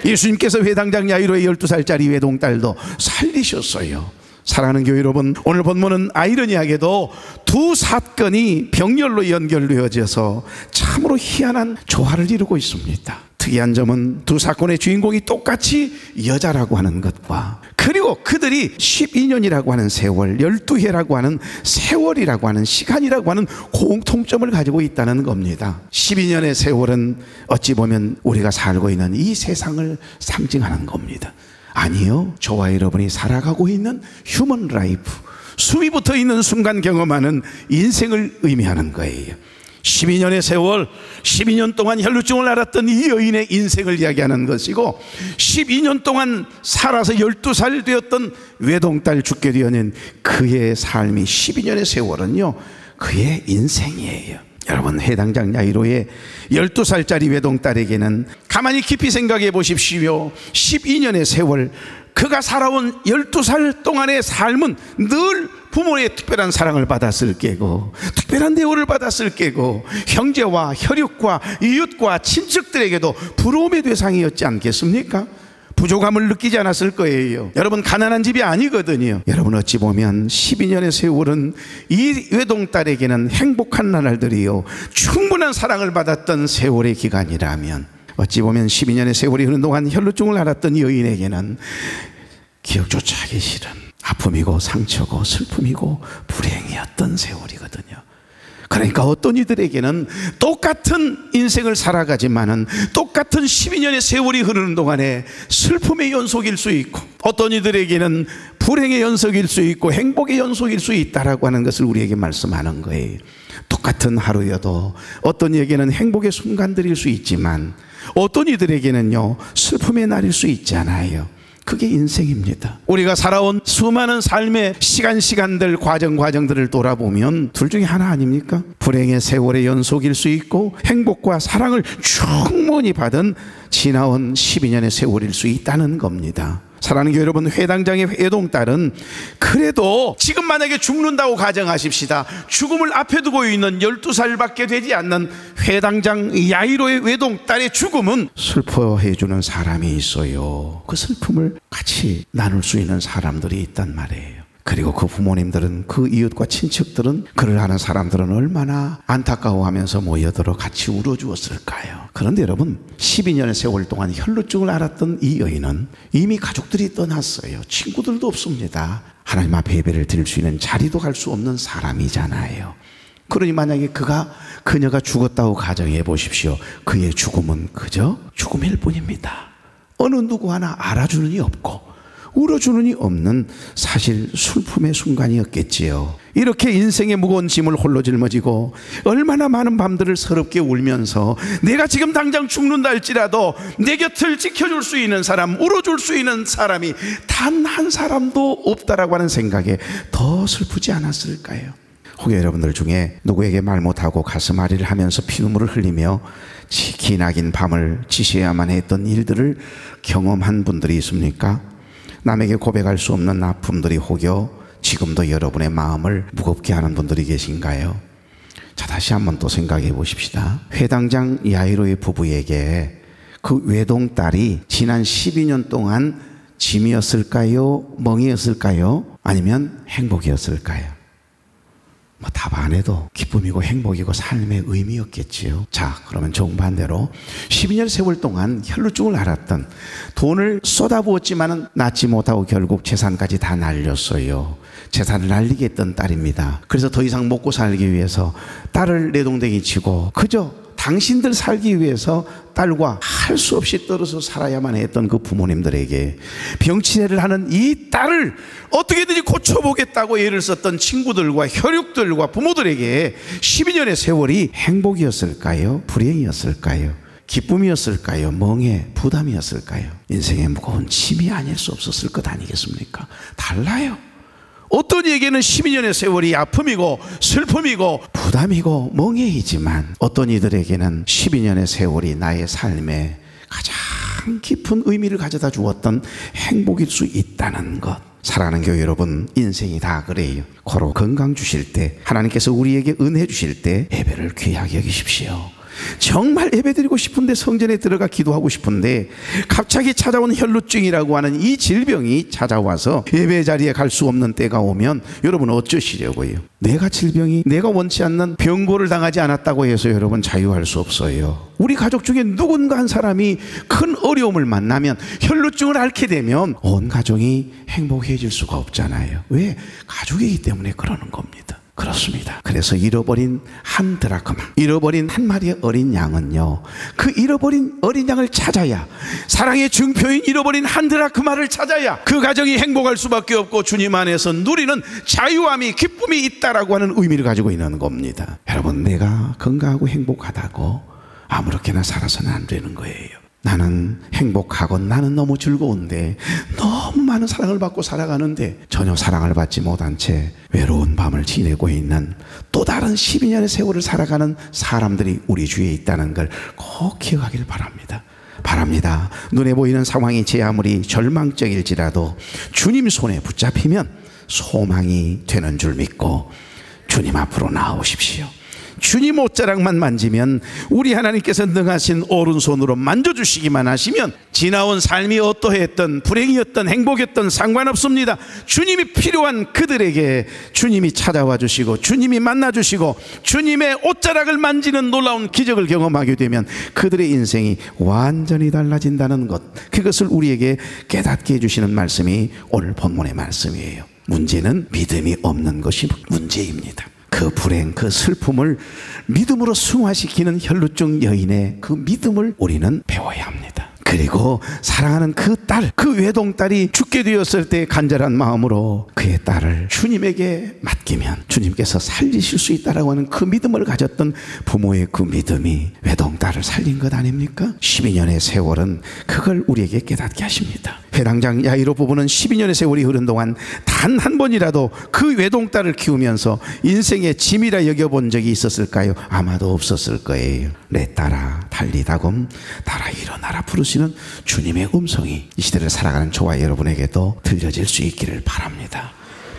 예수님께서 회당장 야이로의 12살짜리 외동딸도 살리셨어요. 사랑하는 교회 여러분, 오늘 본문은 아이러니하게도 두 사건이 병렬로 연결되어져서 참으로 희한한 조화를 이루고 있습니다. 특이한 점은 두 사건의 주인공이 똑같이 여자라고 하는 것과, 그리고 그들이 12년이라고 하는 세월, 12해라고 하는 세월이라고 하는 시간이라고 하는 공통점을 가지고 있다는 겁니다. 12년의 세월은 어찌 보면 우리가 살고 있는 이 세상을 상징하는 겁니다. 아니요, 저와 여러분이 살아가고 있는 휴먼 라이프, 숨이 붙어 있는 순간 경험하는 인생을 의미하는 거예요. 12년의 세월, 12년 동안 혈루증을 앓았던 이 여인의 인생을 이야기하는 것이고, 12년 동안 살아서 12살 되었던 외동딸 죽게 되어낸 그의 삶이, 12년의 세월은요 그의 인생이에요. 여러분, 회당장 야이로의 12살짜리 외동딸에게는 가만히 깊이 생각해 보십시오. 12년의 세월, 그가 살아온 12살 동안의 삶은 늘 부모의 특별한 사랑을 받았을 게고, 특별한 대우를 받았을 게고, 형제와 혈육과 이웃과 친척들에게도 부러움의 대상이었지 않겠습니까? 부족함을 느끼지 않았을 거예요. 여러분, 가난한 집이 아니거든요. 여러분, 어찌 보면 12년의 세월은 이 외동딸에게는 행복한 나날들이요, 충분한 사랑을 받았던 세월의 기간이라면, 어찌 보면 12년의 세월이 흐른 동안 혈루증을 앓았던 여인에게는 기억조차 하기 싫은 아픔이고 상처고 슬픔이고 불행이었던 세월이거든요. 그러니까 어떤 이들에게는 똑같은 인생을 살아가지만은 똑같은 12년의 세월이 흐르는 동안에 슬픔의 연속일 수 있고, 어떤 이들에게는 불행의 연속일 수 있고 행복의 연속일 수 있다라고 하는 것을 우리에게 말씀하는 거예요. 똑같은 하루여도 어떤 이에게는 행복의 순간들일 수 있지만 어떤 이들에게는요 슬픔의 날일 수 있잖아요. 그게 인생입니다. 우리가 살아온 수많은 삶의 시간들 과정들을 돌아보면 둘 중에 하나 아닙니까? 불행의 세월의 연속일 수 있고 행복과 사랑을 충분히 받은 지나온 12년의 세월일 수 있다는 겁니다. 사랑하는 교회 여러분, 회당장의 외동딸은 그래도 지금 만약에 죽는다고 가정하십시다. 죽음을 앞에 두고 있는 12살밖에 되지 않는 회당장 야이로의 외동딸의 죽음은 슬퍼해 주는 사람이 있어요. 그 슬픔을 같이 나눌 수 있는 사람들이 있단 말이에요. 그리고 그 부모님들은, 그 이웃과 친척들은, 그를 아는 사람들은 얼마나 안타까워하면서 모여들어 같이 울어주었을까요? 그런데 여러분, 12년의 세월 동안 혈루증을 앓았던 이 여인은 이미 가족들이 떠났어요. 친구들도 없습니다. 하나님 앞에 예배를 드릴 수 있는 자리도 갈 수 없는 사람이잖아요. 그러니 만약에 그녀가 죽었다고 가정해 보십시오. 그의 죽음은 그저 죽음일 뿐입니다. 어느 누구 하나 알아주는 이 없고 울어주는 이 없는 사실 슬픔의 순간이었겠지요. 이렇게 인생의 무거운 짐을 홀로 짊어지고 얼마나 많은 밤들을 서럽게 울면서 내가 지금 당장 죽는다 할지라도 내 곁을 지켜줄 수 있는 사람, 울어줄 수 있는 사람이 단 한 사람도 없다라고 하는 생각에 더 슬프지 않았을까요? 혹여 여러분들 중에 누구에게 말 못하고 가슴앓이를 하면서 피눈물을 흘리며 기나긴 밤을 지새야만 했던 일들을 경험한 분들이 있습니까? 남에게 고백할 수 없는 아픔들이 혹여 지금도 여러분의 마음을 무겁게 하는 분들이 계신가요? 자, 다시 한번 또 생각해 보십시다. 회당장 야이로의 부부에게 그 외동딸이 지난 12년 동안 짐이었을까요? 멍이었을까요? 아니면 행복이었을까요? 뭐 답 안 해도 기쁨이고 행복이고 삶의 의미였겠지요. 자, 그러면 정반대로 12년 세월 동안 혈루증을 앓았던, 돈을 쏟아부었지만은 낳지 못하고 결국 재산까지 다 날렸어요. 재산을 날리게 했던 딸입니다. 그래서 더 이상 먹고 살기 위해서 딸을 내동댕이 치고 그저 당신들 살기 위해서 딸과 할 수 없이 떨어져 살아야만 했던 그 부모님들에게 병치레를 하는 이 딸을 어떻게든지 고쳐보겠다고 애를 썼던 친구들과 혈육들과 부모들에게 12년의 세월이 행복이었을까요? 불행이었을까요? 기쁨이었을까요? 멍해, 부담이었을까요? 인생의 무거운 짐이 아닐 수 없었을 것 아니겠습니까? 달라요. 어떤 이에게는 12년의 세월이 아픔이고 슬픔이고 부담이고 멍해이지만 어떤 이들에게는 12년의 세월이 나의 삶에 가장 깊은 의미를 가져다 주었던 행복일 수 있다는 것. 사랑하는 교회 여러분, 인생이 다 그래요. 고로 건강 주실 때, 하나님께서 우리에게 은혜 주실 때 예배를 귀하게 여기십시오. 정말 예배드리고 싶은데, 성전에 들어가 기도하고 싶은데 갑자기 찾아온 혈루증이라고 하는 이 질병이 찾아와서 예배 자리에 갈 수 없는 때가 오면 여러분 어쩌시려고요? 내가 질병이, 내가 원치 않는 병고를 당하지 않았다고 해서 여러분 자유할 수 없어요. 우리 가족 중에 누군가 한 사람이 큰 어려움을 만나면, 혈루증을 앓게 되면 온 가족이 행복해질 수가 없잖아요. 왜? 가족이기 때문에 그러는 겁니다. 그렇습니다. 그래서 잃어버린 한 드라크마, 잃어버린 한 마리의 어린 양은요, 그 잃어버린 어린 양을 찾아야, 사랑의 증표인 잃어버린 한 드라크마를 찾아야 그 가정이 행복할 수밖에 없고 주님 안에서 누리는 자유함이, 기쁨이 있다라고 하는 의미를 가지고 있는 겁니다. 여러분, 내가 건강하고 행복하다고 아무렇게나 살아서는 안 되는 거예요. 나는 행복하고 나는 너무 즐거운데, 너무 많은 사랑을 받고 살아가는데 전혀 사랑을 받지 못한 채 외로운 밤을 지내고 있는 또 다른 12년의 세월을 살아가는 사람들이 우리 주위에 있다는 걸 꼭 기억하길 바랍니다. 눈에 보이는 상황이 제 아무리 절망적일지라도 주님 손에 붙잡히면 소망이 되는 줄 믿고 주님 앞으로 나오십시오. 주님 옷자락만 만지면, 우리 하나님께서 능하신 오른손으로 만져주시기만 하시면 지나온 삶이 어떠했던, 불행이었던, 행복이었던 상관없습니다. 주님이 필요한 그들에게 주님이 찾아와 주시고 주님이 만나주시고 주님의 옷자락을 만지는 놀라운 기적을 경험하게 되면 그들의 인생이 완전히 달라진다는 것, 그것을 우리에게 깨닫게 해주시는 말씀이 오늘 본문의 말씀이에요. 문제는 믿음이 없는 것이 문제입니다. 그 불행, 그 슬픔을 믿음으로 승화시키는 혈루증 여인의 그 믿음을 우리는 배워야 합니다. 그리고 사랑하는 그 딸, 그 외동딸이 죽게 되었을 때 간절한 마음으로 그의 딸을 주님에게 맡기면 주님께서 살리실 수 있다라고 하는 그 믿음을 가졌던 부모의 그 믿음이 외동딸을 살린 것 아닙니까? 12년의 세월은 그걸 우리에게 깨닫게 하십니다. 회당장 야이로 부부는 12년의 세월이 흐른 동안 단 한 번이라도 그 외동딸을 키우면서 인생의 짐이라 여겨본 적이 있었을까요? 아마도 없었을 거예요. 내 딸아 달리다곰 달아 일어나라 부르시는 주님의 음성이 이 시대를 살아가는 저와 여러분에게도 들려질 수 있기를 바랍니다.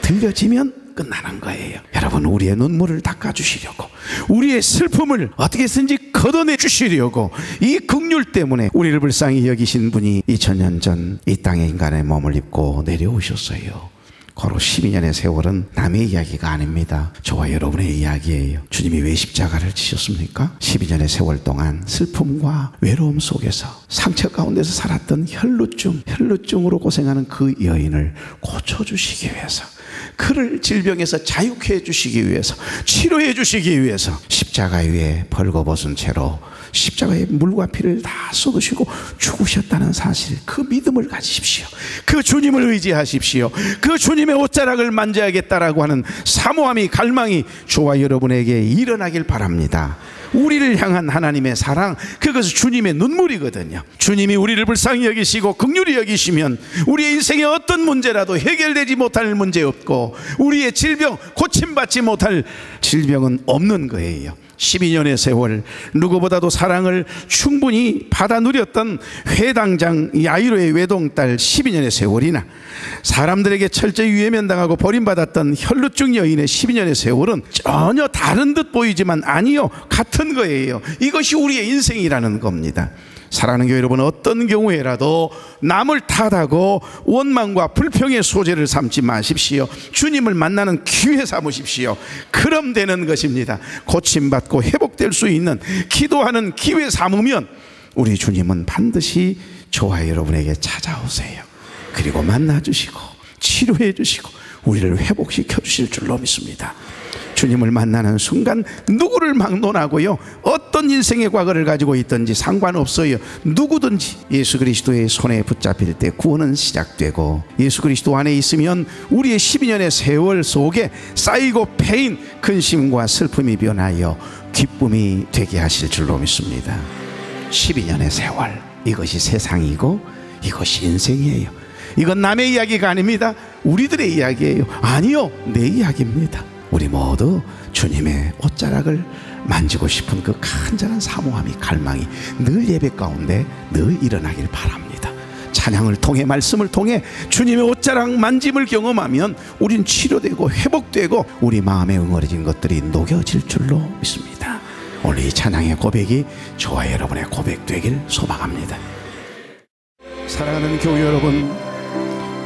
들려지면 끝나는 거예요. 여러분, 우리의 눈물을 닦아주시려고, 우리의 슬픔을 어떻게 해서든지 걷어내 주시려고 이 긍휼 때문에 우리를 불쌍히 여기신 분이 2000년 전 이 땅에 인간의 몸을 입고 내려오셨어요. 거로 12년의 세월은 남의 이야기가 아닙니다. 저와 여러분의 이야기예요. 주님이 왜 십자가를 지셨습니까? 12년의 세월 동안 슬픔과 외로움 속에서 상처 가운데서 살았던 혈루증으로 고생하는 그 여인을 고쳐주시기 위해서, 그를 질병에서 자유케 해주시기 위해서, 치료해 주시기 위해서 십자가 위에 벌거벗은 채로 십자가의 물과 피를 다 쏟으시고 죽으셨다는 사실, 그 믿음을 가지십시오. 그 주님을 의지하십시오. 그 주님의 옷자락을 만져야겠다라고 하는 사모함이, 갈망이 저와 여러분에게 일어나길 바랍니다. 우리를 향한 하나님의 사랑, 그것은 주님의 눈물이거든요. 주님이 우리를 불쌍히 여기시고 긍휼히 여기시면 우리의 인생의 어떤 문제라도 해결되지 못할 문제 없고, 우리의 질병, 고침받지 못할 질병은 없는 거예요. 12년의 세월, 누구보다도 사랑을 충분히 받아 누렸던 회당장 야이로의 외동딸 12년의 세월이나 사람들에게 철저히 유해면당하고 버림받았던 혈루증 여인의 12년의 세월은 전혀 다른 듯 보이지만 아니요, 같은 거예요. 이것이 우리의 인생이라는 겁니다. 사랑하는 교회 여러분, 어떤 경우에라도 남을 탓하고 원망과 불평의 소재를 삼지 마십시오. 주님을 만나는 기회 삼으십시오. 그럼 되는 것입니다. 고침받고 회복될 수 있는 기도하는 기회 삼으면 우리 주님은 반드시 저와 여러분에게 찾아오세요. 그리고 만나주시고 치료해 주시고 우리를 회복시켜 주실 줄로 믿습니다. 주님을 만나는 순간 누구를 막론하고요, 어떤 인생의 과거를 가지고 있든지 상관없어요. 누구든지 예수 그리스도의 손에 붙잡힐 때 구원은 시작되고, 예수 그리스도 안에 있으면 우리의 12년의 세월 속에 쌓이고 패인 근심과 슬픔이 변하여 기쁨이 되게 하실 줄로 믿습니다. 12년의 세월, 이것이 세상이고 이것이 인생이에요. 이건 남의 이야기가 아닙니다. 우리들의 이야기예요. 아니요, 내 이야기입니다. 우리 모두 주님의 옷자락을 만지고 싶은 그 간절한 사모함이, 갈망이 늘 예배 가운데 늘 일어나길 바랍니다. 찬양을 통해, 말씀을 통해 주님의 옷자락 만짐을 경험하면 우린 치료되고 회복되고 우리 마음에 응어려진 것들이 녹여질 줄로 믿습니다. 오늘 이 찬양의 고백이 저와 여러분의 고백 되길 소망합니다. 사랑하는 교회 여러분,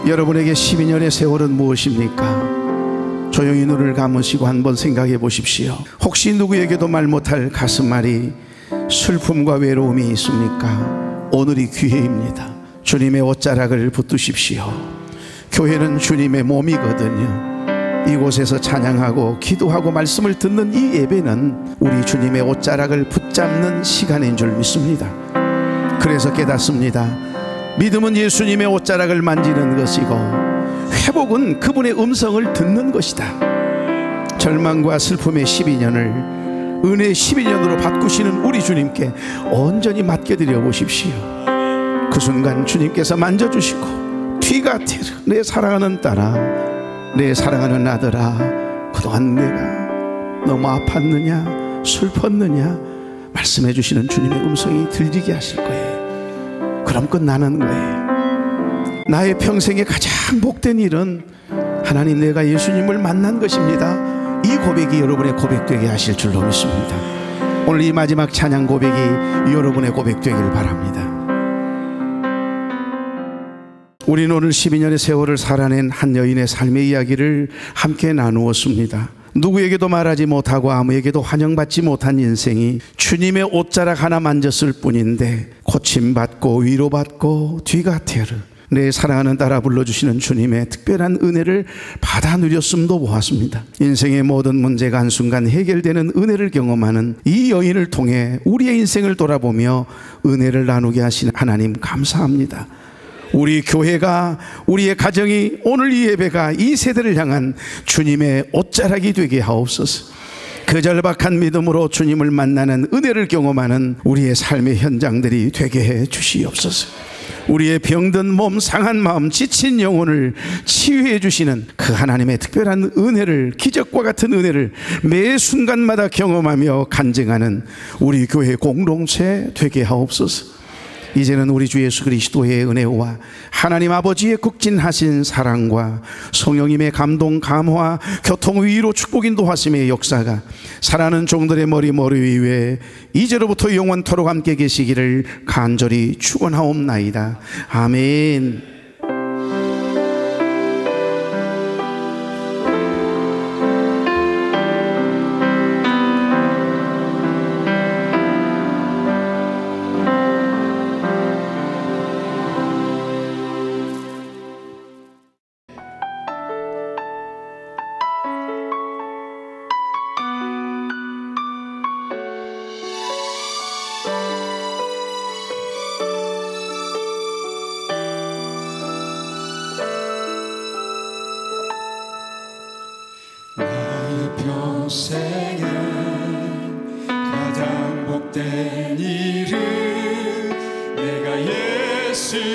여러분에게 12년의 세월은 무엇입니까? 조용히 눈을 감으시고 한번 생각해 보십시오. 혹시 누구에게도 말 못할 가슴앓이, 슬픔과 외로움이 있습니까? 오늘이 기회입니다. 주님의 옷자락을 붙드십시오. 교회는 주님의 몸이거든요. 이곳에서 찬양하고 기도하고 말씀을 듣는 이 예배는 우리 주님의 옷자락을 붙잡는 시간인 줄 믿습니다. 그래서 깨닫습니다. 믿음은 예수님의 옷자락을 만지는 것이고, 회복은 그분의 음성을 듣는 것이다. 절망과 슬픔의 12년을 은혜의 12년으로 바꾸시는 우리 주님께 온전히 맡겨드려 보십시오. 그 순간 주님께서 만져주시고, 뒤가티르, 내 사랑하는 딸아, 내 사랑하는 아들아, 그동안 내가 너무 아팠느냐 슬펐느냐 말씀해 주시는 주님의 음성이 들리게 하실 거예요. 그럼 끝나는 거예요. 나의 평생에 가장 복된 일은 하나님, 내가 예수님을 만난 것입니다. 이 고백이 여러분의 고백 되게 하실 줄로 믿습니다. 오늘 이 마지막 찬양 고백이 여러분의 고백 되길 바랍니다. 우리는 오늘 12년의 세월을 살아낸 한 여인의 삶의 이야기를 함께 나누었습니다. 누구에게도 말하지 못하고 아무에게도 환영받지 못한 인생이 주님의 옷자락 하나 만졌을 뿐인데 고침받고 위로받고 뒤가 테르, 내 사랑하는 딸아 불러주시는 주님의 특별한 은혜를 받아 누렸음도 보았습니다. 인생의 모든 문제가 한순간 해결되는 은혜를 경험하는 이 여인을 통해 우리의 인생을 돌아보며 은혜를 나누게 하신 하나님 감사합니다. 우리 교회가, 우리의 가정이, 오늘 이 예배가 이 세대를 향한 주님의 옷자락이 되게 하옵소서. 그 절박한 믿음으로 주님을 만나는 은혜를 경험하는 우리의 삶의 현장들이 되게 해 주시옵소서. 우리의 병든 몸, 상한 마음, 지친 영혼을 치유해 주시는 그 하나님의 특별한 은혜를, 기적과 같은 은혜를 매 순간마다 경험하며 간증하는 우리 교회 공동체 되게 하옵소서. 이제는 우리 주 예수 그리스도의 은혜와 하나님 아버지의 극진하신 사랑과 성령님의 감동, 감화, 교통, 위로, 축복, 인도하심의 역사가 사랑하는 종들의 머리 위에 이제로부터 영원토록 함께 계시기를 간절히 축원하옵나이다. 아멘.
평생에 가장 복된 일은 내가 예수